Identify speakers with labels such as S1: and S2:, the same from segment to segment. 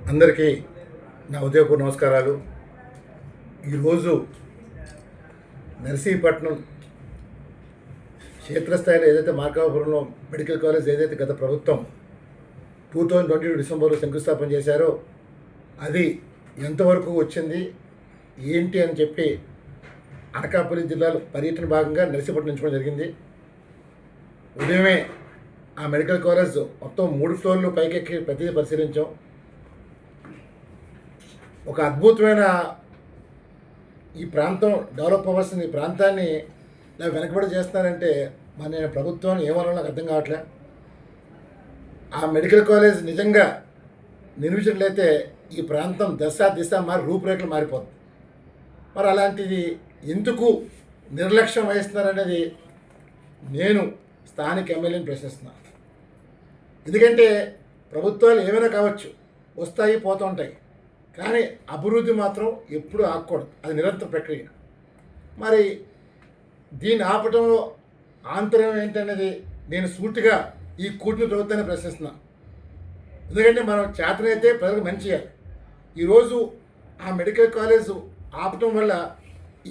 S1: అందరికీ నా ఉదయపూర్వ నమస్కారాలు. ఈరోజు నర్సీపట్నం క్షేత్రస్థాయిలో ఏదైతే మార్కాపురంలో మెడికల్ కాలేజ్ ఏదైతే గత ప్రభుత్వం 2022 డిసెంబర్లో శంకుస్థాపన చేశారో అది ఎంతవరకు వచ్చింది ఏంటి అని చెప్పి అనకాపల్లి జిల్లాలో పర్యటన భాగంగా నర్సీపట్నం ఎంచుకోవడం జరిగింది. ఉదయమే ఆ మెడికల్ కాలేజ్ మొత్తం 3 ఫ్లోర్లు పైకెక్కి ప్రతిదీ పరిశీలించాం. ఒక అద్భుతమైన ఈ ప్రాంతం డెవలప్ అవ్వాల్సిన ఈ ప్రాంతాన్ని ఇలా వెనకబడి చేస్తున్నారంటే మన ప్రభుత్వాన్ని ఏమన్నా నాకు అర్థం కావట్లే. ఆ మెడికల్ కాలేజ్ నిజంగా నిర్మించినట్లయితే ఈ ప్రాంతం దిశ మారి రూపురేఖలు మారిపోతుంది. మరి అలాంటిది ఎందుకు నిర్లక్ష్యం వహిస్తున్నారనేది నేను స్థానిక ఎమ్మెల్యేని ప్రశ్నిస్తున్నాను. ఎందుకంటే ప్రభుత్వాలు ఏమైనా కావచ్చు, వస్తాయి పోతూ ఉంటాయి, కానీ అభివృద్ధి మాత్రం ఎప్పుడూ ఆగకూడదు. అది నిరంతర ప్రక్రియ. మరి దీన్ని ఆపటంలో ఆంతర్యం ఏంటనేది నేను సూటిగా ఈ కూటమి ప్రభుత్వాన్ని ప్రశ్నిస్తున్నాను. ఎందుకంటే మనం చేతనైతే ప్రజలకు మంచి చేయాలి. ఈరోజు ఆ మెడికల్ కాలేజు ఆపటం వల్ల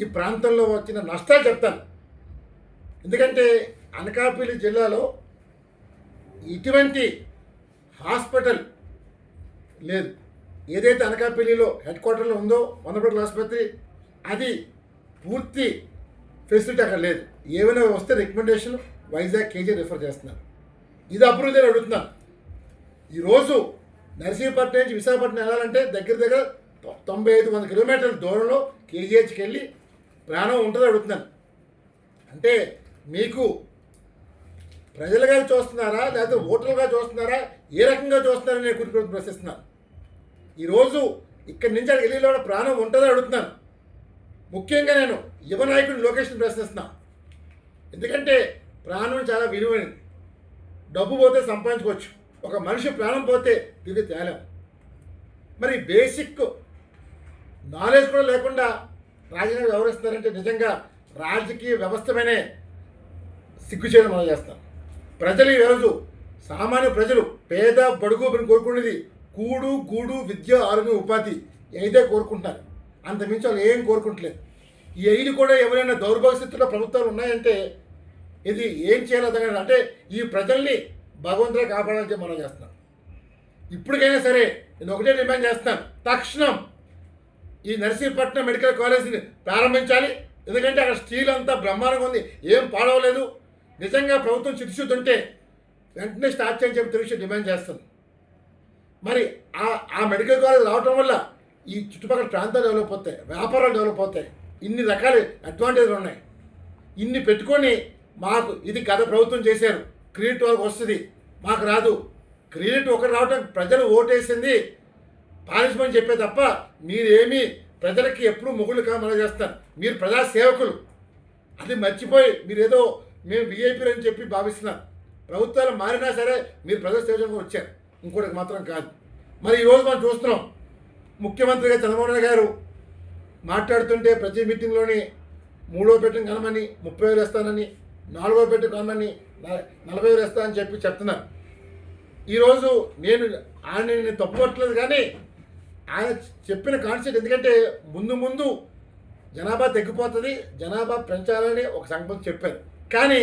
S1: ఈ ప్రాంతంలో వచ్చిన నష్టాలు చెప్తాను. ఎందుకంటే అనకాపల్లి జిల్లాలో ఇటువంటి హాస్పిటల్ లేదు. ఏదైతే అనకాపల్లిలో హెడ్ క్వార్టర్లో ఉందో వందపట్ల ఆసుపత్రి, అది పూర్తి ఫెసిలిటీ అక్కడ లేదు. ఏమైనా వస్తే రికమెండేషన్ వైజాగ్ కేజీ రిఫర్ చేస్తున్నారు. ఇది అభివృద్ధి అడుగుతున్నాను. ఈరోజు నర్సీపట్నం నుంచి విశాఖపట్నం వెళ్ళాలంటే దగ్గర 95-100 కిలోమీటర్ల దూరంలో కేజీహెచ్కి వెళ్ళి ప్రాణం ఉంటుందో అడుగుతున్నాను. అంటే మీకు ప్రజలుగా చూస్తున్నారా లేకపోతే ఓటర్లుగా చూస్తున్నారా, ఏ రకంగా చూస్తున్నారని నేను కుటుంబం ప్రశ్నిస్తున్నాను. ఈరోజు ఇక్కడి నుంచి అక్కడికి వెళ్ళి ప్రాణం ఉంటుందో అడుగుతున్నాను. ముఖ్యంగా నేను యువ నాయకుడిని లోకేష్ని ప్రశ్నిస్తున్నాను. ఎందుకంటే ప్రాణం చాలా విలువైనది. డబ్బు పోతే సంపాదించుకోవచ్చు, ఒక మనిషి ప్రాణం పోతే తిరిగి తేలేం. మరి బేసిక్ నాలెడ్జ్ కూడా లేకుండా రాజకీయాలు వ్యవహరిస్తున్నారంటే నిజంగా రాజకీయ వ్యవస్థమనే సిగ్గు చేయడం మనం చేస్తాం. ప్రజలు ఈరోజు సామాన్య ప్రజలు పేద బడుగు కోరుకునేది కూడు గూడు విద్య ఆరోగ్య ఉపాధి అయితే కోరుకుంటున్నారు. అంతమించి వాళ్ళు ఏం కోరుకుంటలేదు. ఈ 5 కూడా ఎవరైనా దౌర్భాగ్య స్థితిలో ప్రభుత్వాలు ఉన్నాయంటే ఇది ఏం చేయాలి అంటే ఈ ప్రజల్ని భగవంతుడే కాపాడాలని మనం చేస్తున్నాం. ఇప్పటికైనా సరే నేను ఒకటే డిమాండ్ చేస్తాను, తక్షణం ఈ నర్సీపట్నం మెడికల్ కాలేజీని ప్రారంభించాలి. ఎందుకంటే అక్కడ స్టీల్ అంతా బ్రహ్మాండంగా ఉంది, ఏం పాడవలేదు. నిజంగా ప్రభుత్వం చిత్తశుద్ధి ఉంటే వెంటనే స్టార్ట్ చేయని చెప్పి తెలిసి డిమాండ్ చేస్తాను. మరి ఆ మెడికల్ కాలేజ్ రావటం వల్ల ఈ చుట్టుపక్కల ప్రాంతాలు డెవలప్ అవుతాయి, వ్యాపారాలు డెవలప్ అవుతాయి, ఇన్ని రకాల అడ్వాంటేజ్లు ఉన్నాయి. ఇన్ని పెట్టుకొని మాకు ఇది గత ప్రభుత్వం చేశారు, క్రెడిట్ వాళ్ళకి వస్తుంది, మాకు రాదు. క్రెడిట్ ఒకటి రావటం ప్రజలు ఓటేసింది పాలించమని చెప్పే తప్ప మీరేమీ ప్రజలకి ఎప్పుడూ మొగుళ్ళు కామని చేస్తారు. మీరు ప్రజా సేవకులు, అది మర్చిపోయి మీరేదో మేము విఐపీలు అని చెప్పి భావిస్తున్నారు. ప్రభుత్వాలు మారినా సరే మీరు ప్రజా సేవకులుగా వచ్చారు, ఇంకోటికి మాత్రం కాదు. మరి ఈరోజు మనం చూస్తున్నాం, ముఖ్యమంత్రిగా చంద్రబాబు నాయుడు గారు మాట్లాడుతుంటే ప్రతి మీటింగ్లోని 3వ పెట్టిన కనమని 30,000 ఇస్తానని, 4వ పెట్టిన కనమని 40,000 ఇస్తానని చెప్పి చెప్తున్నారు. ఈరోజు నేను తప్పుపట్టలేదు, కానీ ఆయన చెప్పిన కాన్సెప్ట్ ఎందుకంటే ముందు జనాభా తగ్గిపోతుంది, జనాభా పెంచాలని ఒక సంకల్పం చెప్పారు. కానీ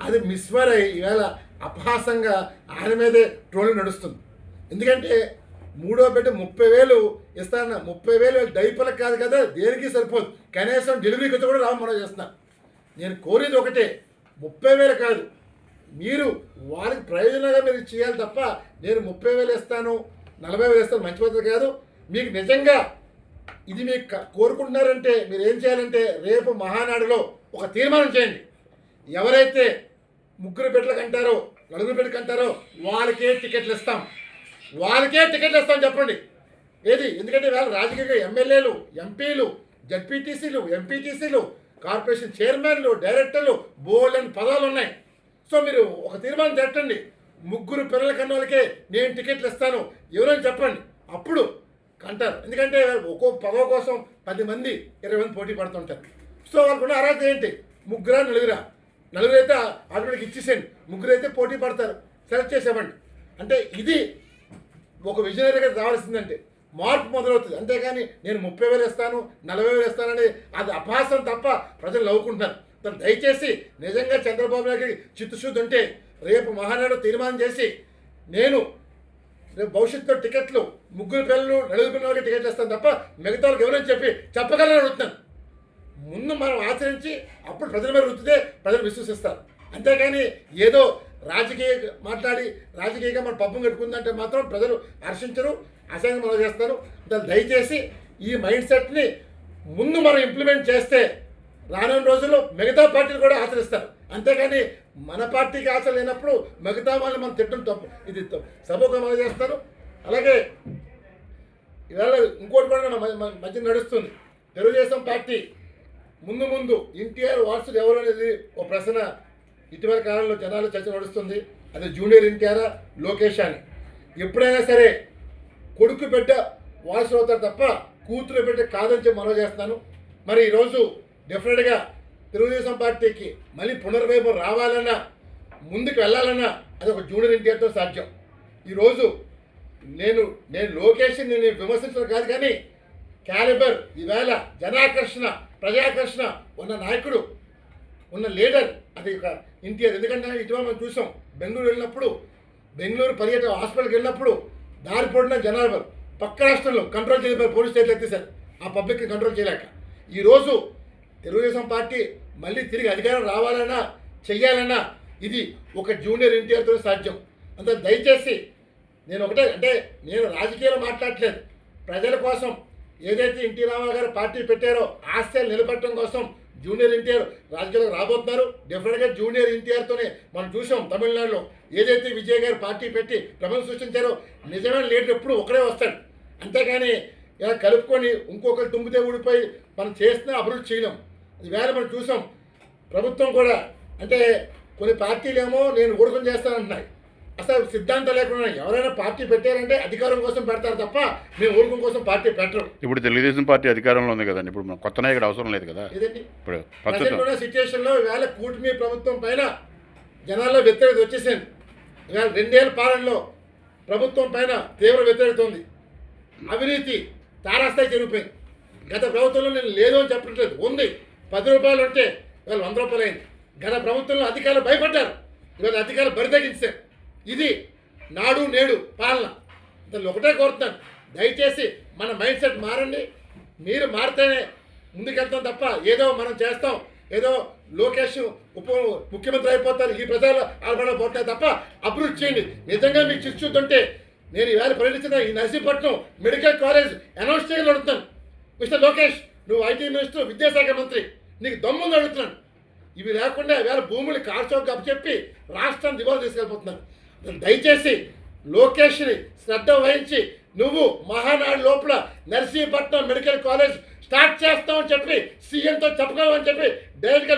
S1: అది మిస్ఫైర్ అయ్యి ఈవేళ అపహాసంగా ఆయన మీదే ట్రోలింగ్ నడుస్తుంది. ఎందుకంటే 3వ బిడ్డ 30,000 ఇస్తానన్న 30,000 డైపర్లకు కాదు కదా, దేనికి సరిపోదు. కనీసం డెలివరీ ఖర్చు కూడా మనం చేస్తున్నాను. నేను కోరేది ఒకటే, 30,000 కాదు, మీరు వాళ్ళకి ప్రయోజనంగా మీరు చేయాలి తప్ప నేను 30,000 ఇస్తాను 40,000 ఇస్తాను మంచి పద్ధతి కాదు. మీకు నిజంగా ఇది మీకు కోరుకుంటున్నారంటే మీరు ఏం చేయాలంటే రేపు మహానాడులో ఒక తీర్మానం చేయండి. ఎవరైతే 3 బిడ్డలకు అంటారో 4 బిడ్డలకు అంటారో వాళ్ళకే టికెట్లు ఇస్తాం చెప్పండి. ఏది ఎందుకంటే వాళ్ళ రాజకీయ ఎమ్మెల్యేలు, ఎంపీలు, జడ్పీటీసీలు, ఎంపీటీసీలు, కార్పొరేషన్ చైర్మన్లు, డైరెక్టర్లు బోల్డ్ అని పదాలు ఉన్నాయి. సో మీరు ఒక తీర్మానం పెట్టండి, 3 పిల్లల కన్న వాళ్ళకే నేను టికెట్లు ఇస్తాను ఎవరైనా చెప్పండి, అప్పుడు కంటారు. ఎందుకంటే ఒక్కో పదవి కోసం 10 మంది 20 మంది పోటీ పడుతుంటారు. సో వాళ్ళకున్న అర్హత ఏంటి, 3 4 అయితే ఆటోమేటిక్ ఇచ్చేసేయండి, 3 అయితే పోటీ పడతారు, సెలెక్ట్ చేసేవ్వండి. అంటే ఇది ఒక విజనరీగా రావాల్సిందంటే మార్పు మొదలవుతుంది. అంతేగాని నేను 30,000 ఇస్తాను 40,000 ఇస్తానని అది అపహాసం తప్ప ప్రజలు నవ్వుకుంటున్నారు. దయచేసి నిజంగా చంద్రబాబు నాయుడికి చిత్తశుద్ధి ఉంటే రేపు మహానాడు తీర్మానం చేసి నేను రేపు భవిష్యత్తులో టికెట్లు 3 పిల్లలు 4 పిల్లలకి టికెట్లు ఇస్తాను తప్ప మిగతా వాళ్ళకి ఎవరైనా చెప్పగలని అడుగుతున్నాను. ముందు మనం ఆచరించి అప్పుడు ప్రజల మీద రుద్దితే ప్రజలు విశ్వసిస్తారు. అంతేకాని ఏదో రాజకీయంగా మన పబ్బం కట్టుకుందంటే మాత్రం ప్రజలు హర్షించరు, అసహ్యం మనం చేస్తారు. దయచేసి ఈ మైండ్ సెట్ని ముందు మనం ఇంప్లిమెంట్ చేస్తే రానున్న రోజుల్లో మిగతా పార్టీలు కూడా ఆచరిస్తారు. అంతేకాని మన పార్టీకి ఆచరణ లేనప్పుడు మిగతా వాళ్ళని మనం తిట్టడం తప్పు. ఇది సభకు అమలు చేస్తారు. అలాగే ఇవాళ ఇంకోటి కూడా మధ్య నడుస్తుంది. తెలుగుదేశం పార్టీ ముందు ఎన్టీఆర్ వారసుడు ఎవరు అనేది ఒక ప్రశ్న ఇటీవల కాలంలో జనాలు చర్చ నడుస్తుంది. అది జూనియర్ ఎన్టీఆర్ లోకేష్ అని. ఎప్పుడైనా సరే కొడుకు బిడ్డ వారసుడు అవుతారు తప్ప కూతురు బిడ్డ కాదని చెప్పి మనవి చేస్తాను. మరి ఈరోజు డెఫినెట్గా తెలుగుదేశం పార్టీకి మళ్ళీ పునర్వైభవం రావాలన్నా ముందుకు వెళ్ళాలన్నా అది ఒక జూనియర్ ఎన్టీఆర్తో సాధ్యం. ఈరోజు నేను లోకేష్ని నేను విమర్శించడం కాదు, కానీ క్యాలిబర్ ఈవేళ జనాకర్షణ ప్రజాకర్షణ ఉన్న నాయకుడు ఉన్న లీడర్ అది ఒక ఎన్టీఆర్. ఎందుకంటే ఇటీవల మనం చూసాం బెంగళూరు పర్యటన హాస్పిటల్కి వెళ్ళినప్పుడు దారి పొడిన జనాలు పక్క రాష్ట్రంలో కంట్రోల్ చేయలేకపోయి పోలీస్ స్టేషన్ ఎత్తేసారు ఆ పబ్లిక్ని కంట్రోల్ చేయలేక. ఈరోజు తెలుగుదేశం పార్టీ మళ్ళీ తిరిగి అధికారం రావాలన్నా చెయ్యాలన్నా ఇది ఒక జూనియర్ ఎన్టీఆర్తో సాధ్యం. అంత దయచేసి నేను ఒకటే అంటే నేను రాజకీయాలు మాట్లాడట్లేదు, ప్రజల కోసం ఏదైతే ఎన్టీ రామారావు గారు పార్టీ పెట్టారో ఆశయాలు నిలబెట్టడం కోసం జూనియర్ ఎన్టీఆర్ రాజకీయాలకు రాబోతున్నారు. డెఫినెట్గా జూనియర్ ఎన్టీఆర్తోనే మనం చూసాం తమిళనాడులో ఏదైతే విజయ్ గారు పార్టీ పెట్టి ప్రపంచం సృష్టించారో నిజమైన లీడర్ ఎప్పుడు ఒకడే వస్తాడు. అంతేగాని ఇలా కలుపుకొని ఇంకొకరు తుంగితే ఊడిపోయి మనం చేస్తున్న అభివృద్ధి చేయలేం. ఈవేళ మనం చూసాం ప్రభుత్వం కూడా అంటే కొన్ని పార్టీలు ఏమో నేను ఊడకం చేస్తానంటున్నాయి. అసలు సిద్ధాంతం లేకుండా ఎవరైనా పార్టీ పెట్టారంటే అధికారం కోసం పెడతారు తప్ప మేము ఊరుకం కోసం పార్టీ పెట్టరు.
S2: ఇప్పుడు తెలుగుదేశం పార్టీ అధికారంలో ఉంది కదండి, ఇప్పుడు మన కొత్త నాయకుడు అవసరం లేదు కదా.
S1: ఇదండి
S2: ఇప్పుడు
S1: ప్రజెంట్ సిచ్యువేషన్లో ఈవేళ కూటమి ప్రభుత్వం పైన జనాల్లో వ్యతిరేకత వచ్చేసింది. ఈవేళ 2 ఏళ్ల పాలనలో ప్రభుత్వం పైన తీవ్ర వ్యతిరేకత ఉంది. అవినీతి తారాస్థాయి జరిగిపోయింది. గత ప్రభుత్వంలో నేను లేదు అని చెప్పట్లేదు, ఉంది. 10 రూపాయలు ఉంటే ఇవాళ 100 రూపాయలు అయింది. గత ప్రభుత్వంలో అధికారులు భయపడ్డారు, ఇవాళ అధికారులు బరితెగించారు. ఇది నాడు నేడు పాలన. దాన్ని ఒకటే కోరుతున్నాను, దయచేసి మన మైండ్ సెట్ మారండి. మీరు మారితేనే ముందుకెళ్తాం తప్ప ఏదో మనం చేస్తాం, ఏదో లోకేష్ ముఖ్యమంత్రి అయిపోతారు ఈ ప్రజలు ఆడపడపోతాయి తప్ప అభివృద్ధి చేయండి. నిజంగా మీకు చిచ్చుతుంటే నేను ఈవేళ పర్యటించిన ఈ నర్సీపట్నం మెడికల్ కాలేజ్ అనౌన్స్ చేయాలని అడుగుతాను. మిస్టర్ లోకేష్, నువ్వు ఐటీ మినిస్టర్, విద్యాశాఖ మంత్రి, నీకు దమ్ముంది అడుగుతున్నాను. ఇవి లేకుండా వేళ భూములు కార్చౌక్ అప్పచెప్పి రాష్ట్రాన్ని దివాళ తీసుకెళ్ళిపోతున్నాను. దయచేసి లోకేష్ని శ్రద్ధ వహించి నువ్వు మహానాడు లోపల నర్సీపట్నం మెడికల్ కాలేజ్ స్టార్ట్ చేస్తామని చెప్పి సీఎంతో చెప్పగలమని చెప్పి డైరెక్ట్గా